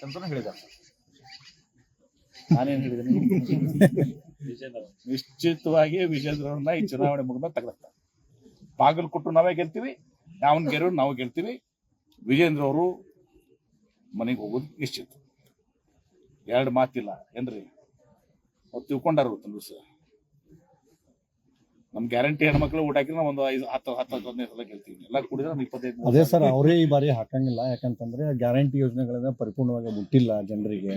ಅಂತ ಹೇಳಿದ್ದಾರೆ. ನಾನೇನು ಹೇಳಿದ್ದೀನಿ? ನಿಶ್ಚಿತವಾಗಿ ವಿಜೇಂದ್ರವ್ರನ್ನ ಈ ಚುನಾವಣೆ ಮುಗಿದ ತೆಗೆದಾಕ್ತಾರೆ. ಬಾಗಲಕೋಟೆ ನಾವೇ ಗೆಲ್ತೀವಿ, ದಾವಣಗೆರೆ ನಾವು ಗೆಲ್ತೀವಿ. ವಿಜೇಂದ್ರ ಅವರು ಮನೆಗೆ ಹೋಗೋದು ನಿಶ್ಚಿತ, ಎರಡು ಮಾತಿಲ್ಲ ಏನ್ರಿ. ಅವ್ರು ತಿಳ್ಕೊಂಡಾರ ದಿವಸ ನಮ್ ಗ್ಯಾರಂಟಿ ಹೆಣ್ಮಕ್ಳು ಊಟ ಹಾಕಿದ್ರೆ ಒಂದು 10-15 ಸಲ ಗೆಲ್ತೀವಿ. ಎಲ್ಲ ಕುಡಿದ್ರೆ 25. ಅದೇ ಸರ್, ಅವರೇ ಈ ಬಾರಿ ಹಾಕಂಗಿಲ್ಲ. ಯಾಕಂತಂದ್ರೆ ಗ್ಯಾರಂಟಿ ಯೋಜನೆಗಳನ್ನ ಪರಿಪೂರ್ಣವಾಗಿ ಮುಟ್ಟಿಲ್ಲ ಜನರಿಗೆ.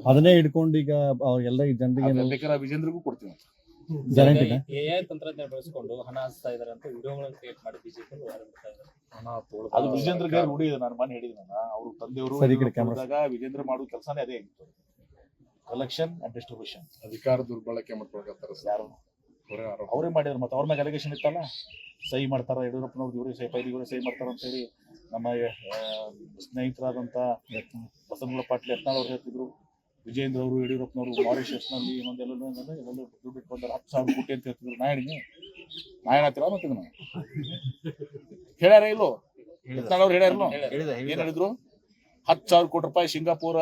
ಅದನ್ನೇ ಹಿಡ್ಕೊಂಡು ಈಗ ಎಲ್ಲ ಈ ಜನರಿಗೆ ಬೇಕಾದ್ರೆ ವಿಜೇಂದ್ರಿಗೂ ಕೊಡ್ತೀವಿ ಗ್ಯಾರಂಟಿ. AI ತಂತ್ರಜ್ಞಾನ ಬಳಸಿಕೊಂಡು ಹಣ ಹಂಚ್ತಾ ಇದಾರೆ ಅಂತ ವಿಡಿಯೋಗಳನ್ನು ಕ್ರಿಯೇಟ್ ಮಾಡಿ ಬಿಜೆಪಿ ಅದು ವಿಜೇಂದ್ರಗೆ ರೂಢಿ ಇದೆ. ನಾನು ಮನೆ ಹೇಳಿದ್ನಲ್ಲ, ಅವ್ರ ತಂದೆಯವರು ವಿಜೇಂದ್ರ ಮಾಡೋ ಕೆಲಸನೇ ಅದೇ ಆಗಿತ್ತು, ಕಲೆಕ್ಷನ್ ಅಂಡ್ ಡಿಸ್ಟ್ರಿಬ್ಯೂಷನ್. ಅಧಿಕಾರ ದುರ್ಬಳಕೆ ಮಾಡ್ಕೊಳ್ತಾರೆ ಯಾರು ಅವರೇ ಮಾಡಿದ್ರು. ಮತ್ತೆ ಅವ್ರ ಮೇಲೆ ಅಲಿಗೇಷನ್ ಇತ್ತಲ್ಲ, ಸಹಿ ಮಾಡ್ತಾರ ಯಡಿಯೂರಪ್ಪನವ್ರು, ಇವರೇ ಇವರೇ ಸಹಿ ಮಾಡ್ತಾರ ಅಂತ ಹೇಳಿ ನಮ್ಮ ಸ್ನೇಹಿತರಾದಂತ ಬಸವನಗೌಡ ಪಾಟೀಲ್ ಯತ್ನಾಳ್ ಅವ್ರು ಹೇಳ್ತಿದ್ರು. ವಿಜೇಂದ್ರ ಅವರು ಯಡಿಯೂರಪ್ಪನವರು ಮಾರಿಷಸ್ನಲ್ಲಿ ಇನ್ನೊಂದೆಲ್ಲ ದುಡ್ಡು ಇಟ್ಕೊಂಡ್ರೆ 10,000 ಕೋಟಿ ಅಂತ ಹೇಳ್ತಿದ್ರು. ನಾ ಹೇಳತ್ತಿಲ್ಲ ಮತ್ತೆ ನಾವು ಹೇಳ್ಯಾರ ಇಲ್ಲೋ, ಯತ್ನಾಳ್ ಅವ್ರು ಹೇಳ್ಯಾರಲ್ಲೋ. ಏನ್ ಹೇಳಿದ್ರು? 10,000 ಕೋಟಿ ರೂಪಾಯಿ ಸಿಂಗಾಪುರ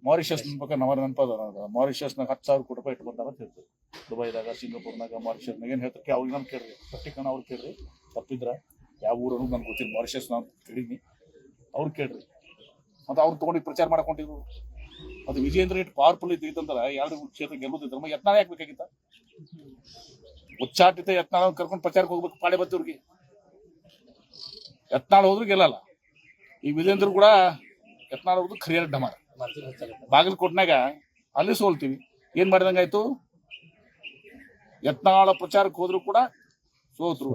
ಮಾರಿಷಸ್ ನೆನಪದ. ಮಾರಿಷಸ್ನಾಗ 10,000 ಕೋಟಿ ರೂಪಾಯಿ ಇಟ್ಕೊಂಡಾರ ಅಂತ ಹೇಳ್ತಾರೆ. ದುಬೈದಾಗ, ಸಿಂಗಾಪುರ್ನಾಗ, ಮಾರಿಷಸ್ನಾಗ ಏನ್ ಹೇಳ್ತಾರೆ ಅವ್ರಿಗೆ ನಮ್ಗೆ ಕೇಳ್ರಿ, ಪಟ್ಟಿಕಣ ಅವ್ರು ಕೇಳ್ರಿ. ತಪ್ಪಿದ್ರ ಯಾವ ಊರನ್ನು ನನ್ಗೆ ಗೊತ್ತಿಲ್ಲ, ಮಾರಿಷಸ್ ನಾನು ಕೇಳಿದ್ನಿ, ಅವ್ರು ಕೇಳ್ರಿ. ಮತ್ತೆ ಅವ್ರು ತಗೊಂಡು ಪ್ರಚಾರ ಮಾಡ್ಕೊಂಡಿದ್ರು. ಅದು ವಿಜೇಂದ್ರ ಇಟ್ಟು ಪವರ್ಫುಲ್ ಇತ್ತಂದ್ರೆ 2 ಕ್ಷೇತ್ರ ಗೆಲ್ಲುದಿದ್ರೆ ಯತ್ನಾಳ ಯಾಕಬೇಕಾಗಿತ್ತ? ಉಚ್ಚಾಟಿತ ಯತ್ನಾಳ ಕರ್ಕೊಂಡು ಪ್ರಚಾರಕ್ಕೆ ಹೋಗ್ಬೇಕು, ಪಾಡೆ ಬತ್ತಿವ್ರಿಗೆ. ಯತ್ನಾಳ್ ಹೋದ್ರು ಗೆಲ್ಲಲ್ಲ. ಈ ವಿಜೇಂದ್ರ ಕೂಡ ಯತ್ನಾಳ್ ಹೋದ್ರು ಖರಿಯಾರ ಡಮಾರ. ಬಾಗಲಕೋಟ್ನಾಗ ಅಲ್ಲಿ ಸೋಲ್ತೀವಿ. ಏನ್ ಮಾಡಿದಂಗಾಯ್ತು? ಯತ್ನಾಳ ಪ್ರಚಾರಕ್ಕೆ ಹೋದ್ರು ಕೂಡ ಸೋತ್ರು.